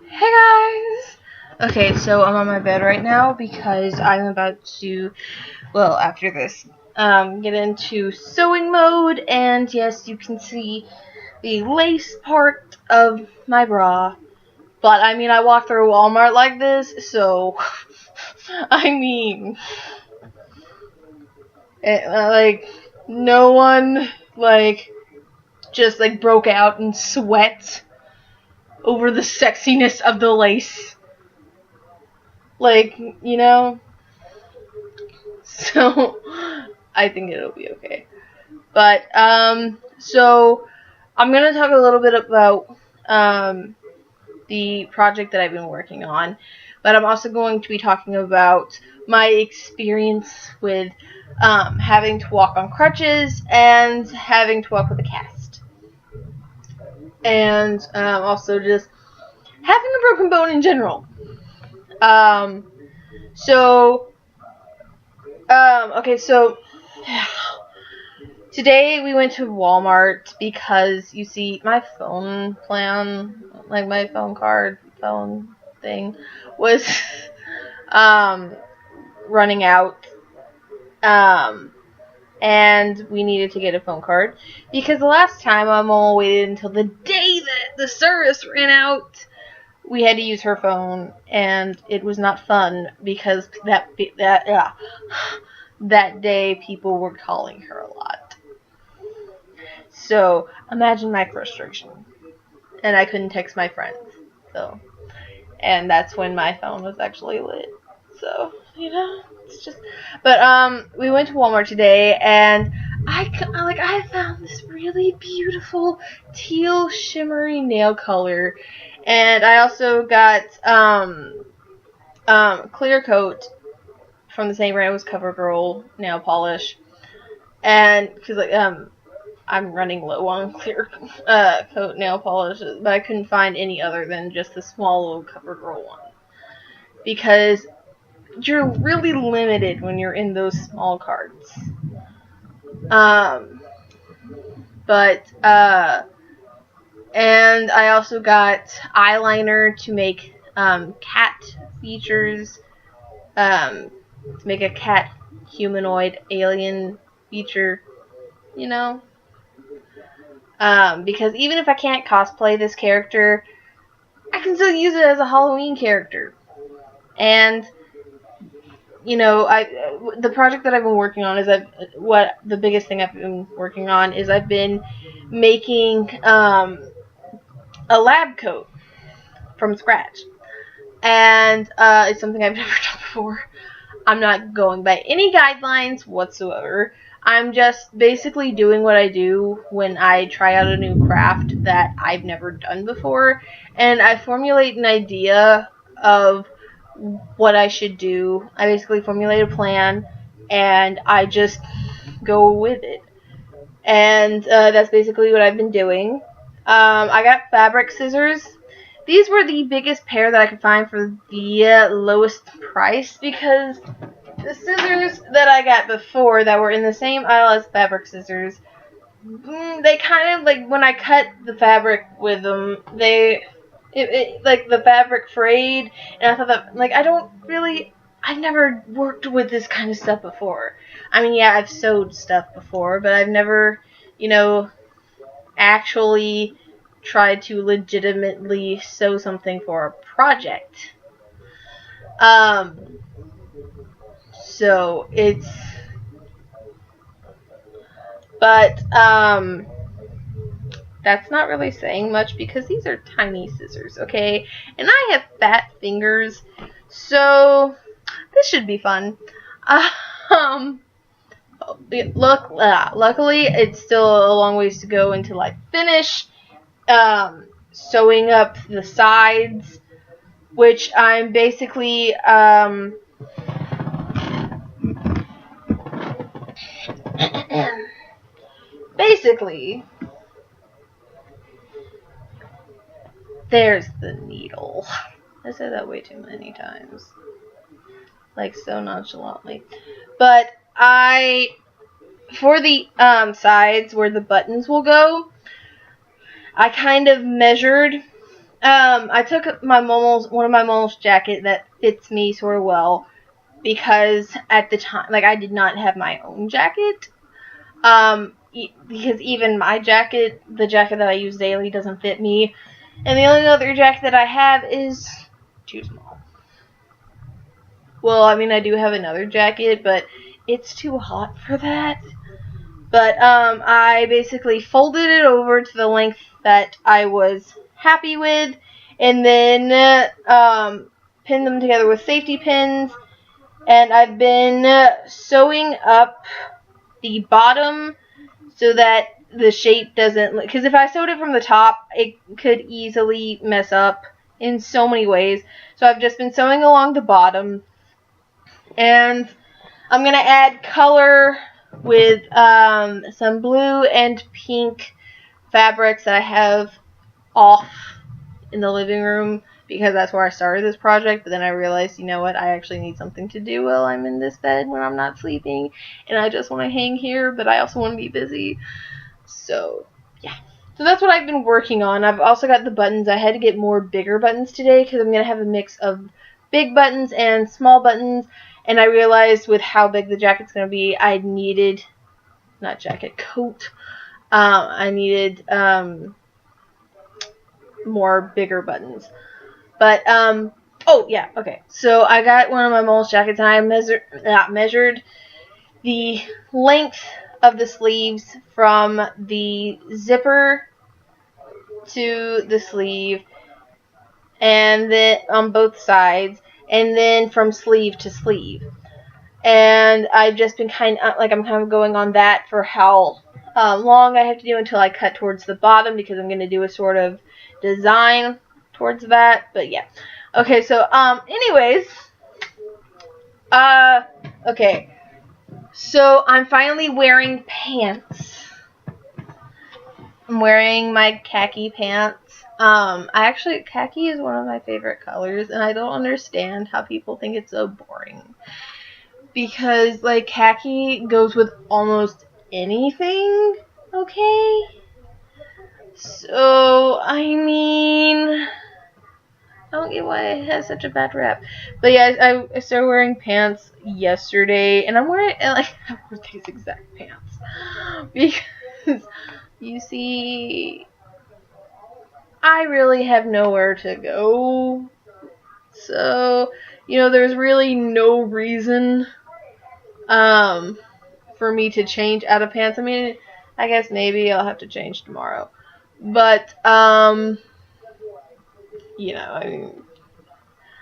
Hey guys! Okay, so I'm on my bed right now because I'm about to, well, after this, get into sewing mode, and yes, you can see the lace part of my bra. But, I mean, I walk through Walmart like this, so, I mean, no one, just, broke out in sweat over the sexiness of the lace. You know? So, I think it'll be okay. But, so, I'm gonna talk a little bit about, the project that I've been working on. But I'm also going to be talking about my experience with, having to walk on crutches and having to walk with a cast. And, also just having a broken bone in general. Okay, so today we went to Walmart because, you see, my phone plan, my phone thing, was running out, and we needed to get a phone card because the last time my mom waited until the day that the service ran out. We had to use her phone, and it was not fun because that day people were calling her a lot. So imagine my frustration, and I couldn't text my friends. So, and that's when my phone was actually lit. So, it's just. But we went to Walmart today, and I found this really beautiful teal shimmery nail color. And I also got clear coat from the same brand as CoverGirl nail polish, and because I'm running low on clear coat nail polishes, but I couldn't find any other than just the small little CoverGirl one because you're really limited when you're in those small carts. And I also got eyeliner to make cat features, to make a cat humanoid alien feature, because even if I can't cosplay this character, I can still use it as a Halloween character. And the project that I've been working on is the biggest thing I've been working on is I've been making a lab coat from scratch, and it's something I've never done before. I'm not going by any guidelines whatsoever. I'm just basically doing what I do when I try out a new craft that I've never done before, and I formulate an idea of what I should do. I basically formulate a plan, and I just go with it. And that's basically what I've been doing. I got fabric scissors. These were the biggest pair that I could find for the lowest price because the scissors that I got before that were in the same aisle as fabric scissors, they kind of, when I cut the fabric with them, the fabric frayed, and I thought that, I've never worked with this kind of stuff before. I mean, yeah, I've sewed stuff before, but I've never, actually tried to legitimately sew something for a project. So it's, but, that's not really saying much because these are tiny scissors, okay? And I have fat fingers, so this should be fun. Luckily, it's still a long ways to go until I finish sewing up the sides, which I'm basically there's the needle. I said that way too many times, so nonchalantly. But for the sides where the buttons will go, I kind of measured I took one of my mom's jacket that fits me sort of well, because at the time, like, I did not have my own jacket. Because even my jacket, the jacket that I use daily, doesn't fit me. And the only other jacket that I have is too small. Well, I mean, I do have another jacket, but it's too hot for that. But, I basically folded it over to the length that I was happy with, and then, pinned them together with safety pins, and I've been sewing up the bottom so that the shape doesn't, because if I sewed it from the top, it could easily mess up in so many ways. So I've just been sewing along the bottom, and I'm going to add color with some blue and pink fabrics that I have off in the living room, because that's where I started this project. But then I realized, you know what, I actually need something to do while I'm in this bed when I'm not sleeping, and I just want to hang here, but I also want to be busy. So yeah, so that's what I've been working on. I've also got the buttons. I had to get more bigger buttons today because I'm going to have a mix of big buttons and small buttons, and I realized with how big the jacket's going to be, I needed, not jacket, coat, I needed more bigger buttons. But, oh yeah, okay, so I got one of my mom's jackets, and I measured the length of the sleeves from the zipper to the sleeve, and then on both sides, and then from sleeve to sleeve. And I've just been I'm kind of going on that for how long I have to do until I cut towards the bottom, because I'm going to do a sort of design towards that. But yeah, okay, so anyways, okay, so I'm finally wearing pants. I'm wearing my khaki pants. Khaki is one of my favorite colors, and I don't understand how people think it's so boring. Because, like, khaki goes with almost anything, okay? So, I mean, I don't get why it has such a bad rap. But yeah, I started wearing pants yesterday, and I wore these exact pants. Because, you see, I really have nowhere to go. So, there's really no reason for me to change out of pants. I mean, I guess maybe I'll have to change tomorrow. But, I mean,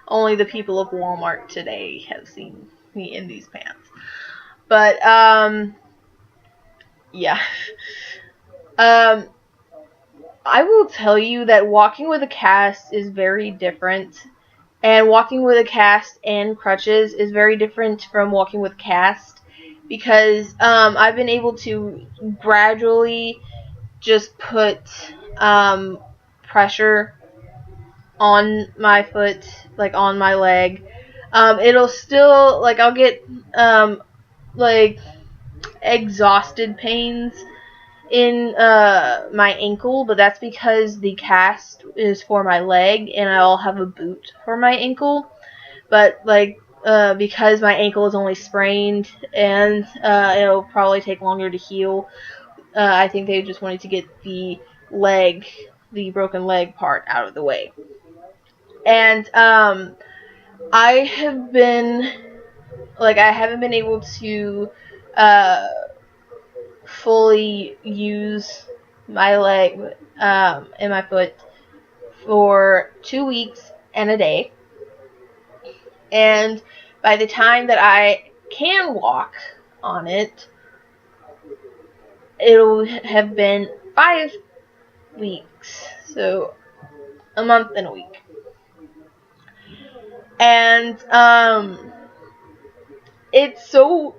only the people of Wal-Mart today have seen me in these pants. But, yeah. I will tell you that walking with a cast is very different. And walking with a cast and crutches is very different from walking with cast, because I've been able to gradually just put pressure on my foot, like on my leg. It'll still, like, I'll get like exhausted pains in my ankle, but that's because the cast is for my leg and I'll have a boot for my ankle. But, like, because my ankle is only sprained and it'll probably take longer to heal, I think they just wanted to get the broken leg part out of the way. And I haven't been able to fully use my leg and my foot for 2 weeks and a day. And by the time that I can walk on it, it'll have been 5 weeks. So, a month and a week. And, it's so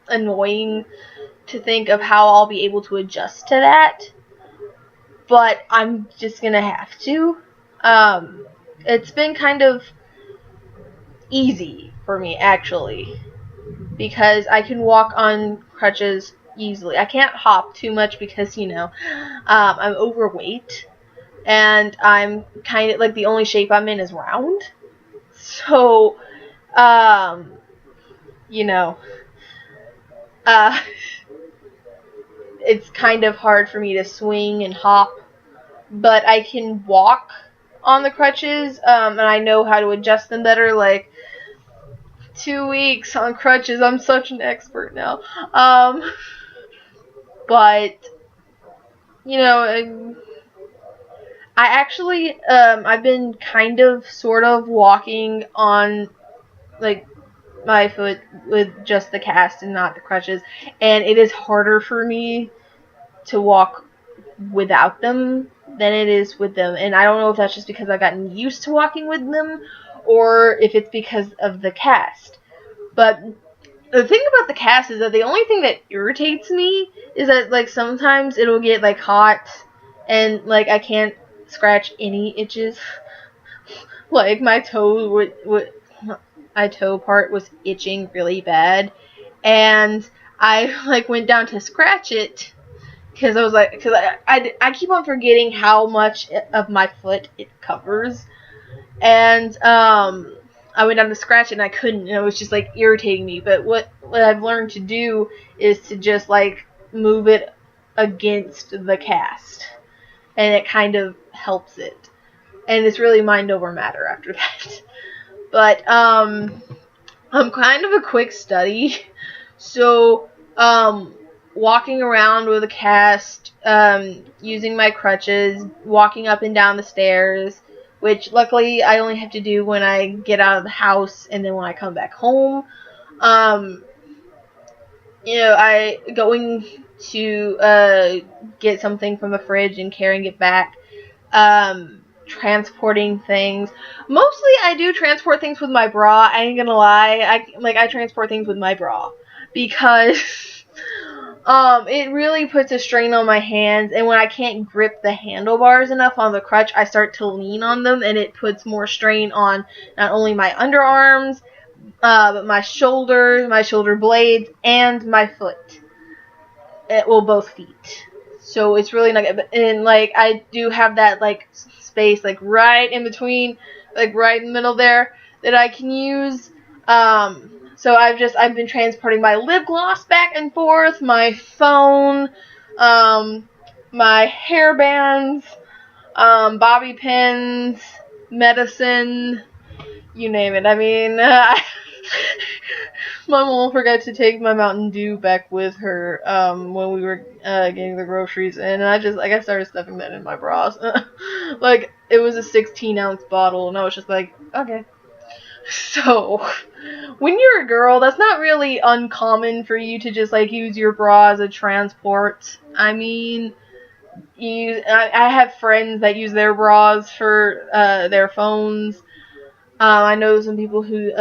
annoying to think of how I'll be able to adjust to that. But I'm just gonna have to. It's been kind of easy for me, actually, because I can walk on crutches easily. I can't hop too much because, I'm overweight, and I'm kind of like the only shape I'm in is round. So, you know, uh, it's kind of hard for me to swing and hop, but I can walk on the crutches, and I know how to adjust them better. Like 2 weeks on crutches, I'm such an expert now. But you know, I actually, I've been kind of, sort of walking on like my foot with just the cast and not the crutches, and it is harder for me to walk without them than it is with them. And I don't know if that's just because I've gotten used to walking with them or if it's because of the cast. But the thing about the cast is that the only thing that irritates me is that like sometimes it'll get like hot and like I can't scratch any itches. Like my my toe part was itching really bad, and I like went down to scratch it because I was like, because I keep on forgetting how much of my foot it covers, and I went down to scratch it and I couldn't, and it was just like irritating me. But what I've learned to do is to just like move it against the cast, and it kind of helps it, and it's really mind over matter after that. But I'm kind of a quick study, so walking around with a cast, using my crutches, walking up and down the stairs, which luckily I only have to do when I get out of the house and then when I come back home. I going to get something from the fridge and carrying it back. Transporting things. Mostly I do transport things with my bra. I ain't gonna lie. I transport things with my bra because it really puts a strain on my hands, and when I can't grip the handlebars enough on the crutch, I start to lean on them, and it puts more strain on not only my underarms, but my shoulders, my shoulder blades, and my foot. Both feet. So it's really not good. And like I do have that like space like right in between, like right in the middle there that I can use. So I've been transporting my lip gloss back and forth, my phone, my hair bands, bobby pins, medicine, you name it. I mean, my mom forgot to take my Mountain Dew back with her when we were getting the groceries, and I started stuffing that in my bras. Like it was a 16-ounce bottle, and I was just like, okay. So when you're a girl, that's not really uncommon for you to just like use your bra as a transport. I mean, I have friends that use their bras for their phones. I know some people who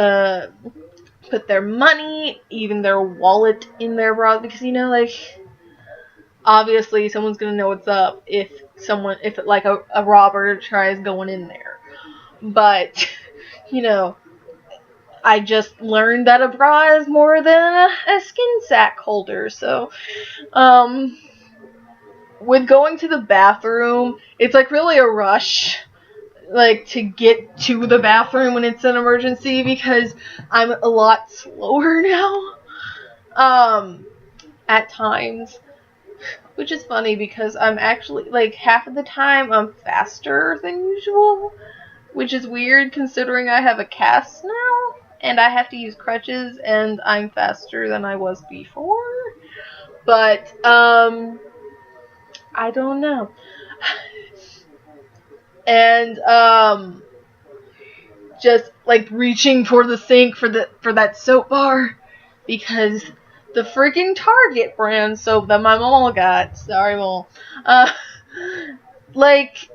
put their money, even their wallet, in their bras because like obviously someone's gonna know what's up if like a robber tries going in there. But I just learned that a bra is more than a skin sack holder. So with going to the bathroom, it's like really a rush, like to get to the bathroom when it's an emergency because I'm a lot slower now at times, which is funny because I'm actually like half of the time I'm faster than usual, which is weird considering I have a cast now and I have to use crutches and I'm faster than I was before. But I don't know. And just like reaching for the sink for that soap bar because the freaking Target brand soap that my mom got, sorry mom, like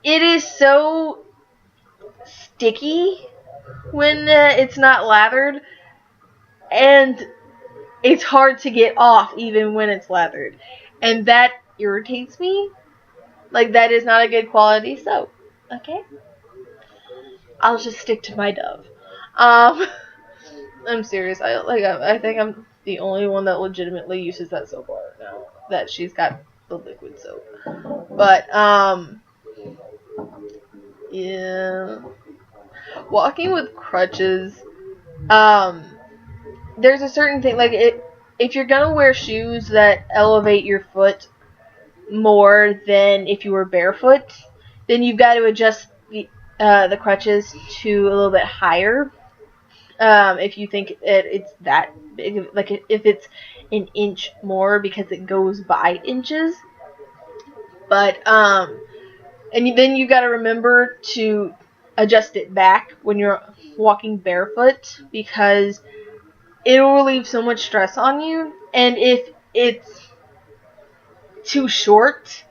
it is so sticky when it's not lathered, and it's hard to get off even when it's lathered, and that irritates me. Like that is not a good quality soap. Okay, I'll just stick to my Dove. I'm serious. I think I'm the only one that legitimately uses that soap bar now that she's got the liquid soap. But Yeah. Walking with crutches, there's a certain thing, like, if you're gonna wear shoes that elevate your foot more than if you were barefoot, then you've got to adjust the crutches to a little bit higher. If you think it's that big, like if it's an inch more because it goes by inches. But and then you got to remember to adjust it back when you're walking barefoot, because it will relieve so much stress on you. And if it's too short,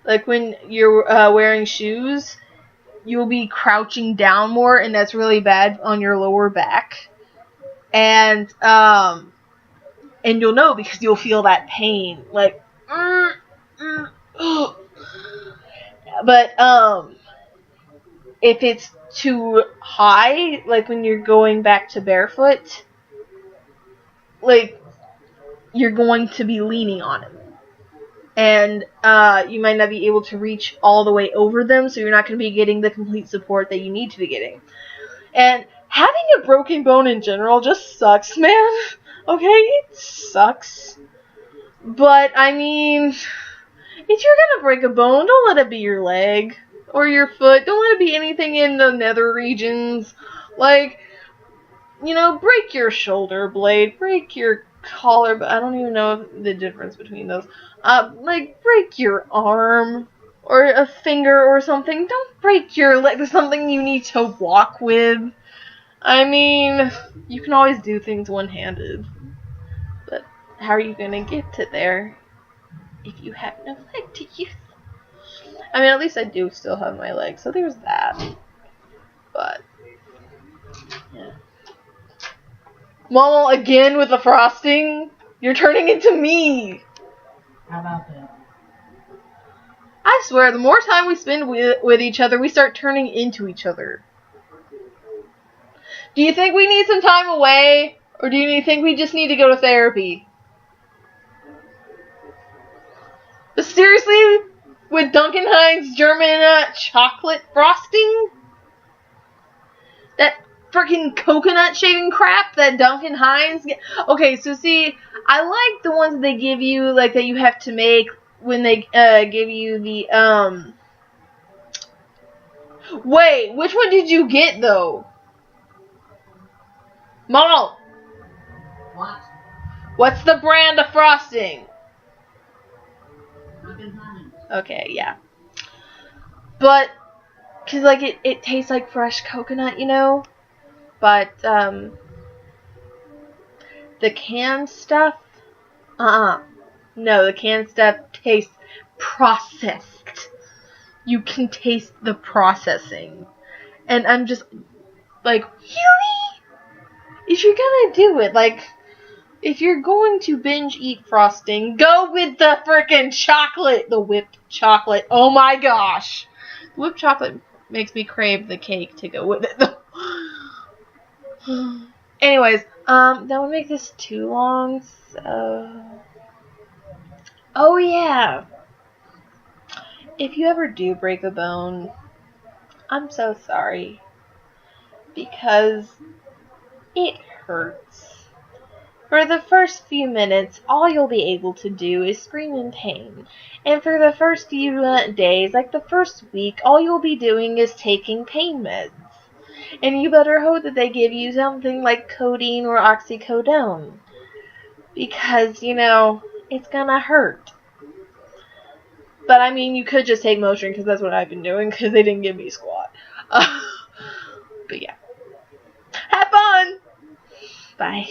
like when you're wearing shoes, you'll be crouching down more, and that's really bad on your lower back. And you'll know, because you'll feel that pain, like, but if it's too high, like when you're going back to barefoot, like, you're going to be leaning on them, and you might not be able to reach all the way over them, so you're not going to be getting the complete support that you need to be getting. And having a broken bone in general just sucks, man. Okay, it sucks. But, I mean, if you're gonna break a bone, don't let it be your leg or your foot. Don't let it be anything in the nether regions. Like, break your shoulder blade, break your collar, but I don't even know the difference between those. Like, break your arm or a finger or something. Don't break your leg. There's something you need to walk with. I mean, you can always do things one-handed, but how are you gonna get to there if you have no leg to use? I mean, at least I do still have my leg, so there's that. But, yeah. Mama, again with the frosting? You're turning into me! How about that? I swear, the more time we spend with each other, we start turning into each other. Do you think we need some time away? Or do you think we just need to go to therapy? But seriously? With Duncan Hines German chocolate frosting? That freaking coconut shaving crap that Duncan Hines Okay, so see, I like the ones that they give you, like, that you have to make when they give you the, Wait, which one did you get, though? Mom! What? What's the brand of frosting? Duncan Hines. Okay, yeah. But, cause, like, it tastes like fresh coconut, But, the canned stuff, no, the canned stuff tastes processed. You can taste the processing. And I'm just, like, really? If you're gonna do it, like, if you're going to binge eat frosting, go with the frickin' chocolate, the whipped chocolate. Oh my gosh. Whipped chocolate makes me crave the cake to go with it, though. Anyways, that would make this too long, so... Oh yeah! If you ever do break a bone, I'm so sorry. Because it hurts. For the first few minutes, all you'll be able to do is scream in pain. And for the first few days, like the first week, all you'll be doing is taking pain meds. And you better hope that they give you something like codeine or oxycodone. Because, it's gonna hurt. But, I mean, you could just take Motrin, because that's what I've been doing, because they didn't give me squat. But, yeah. Have fun! Bye.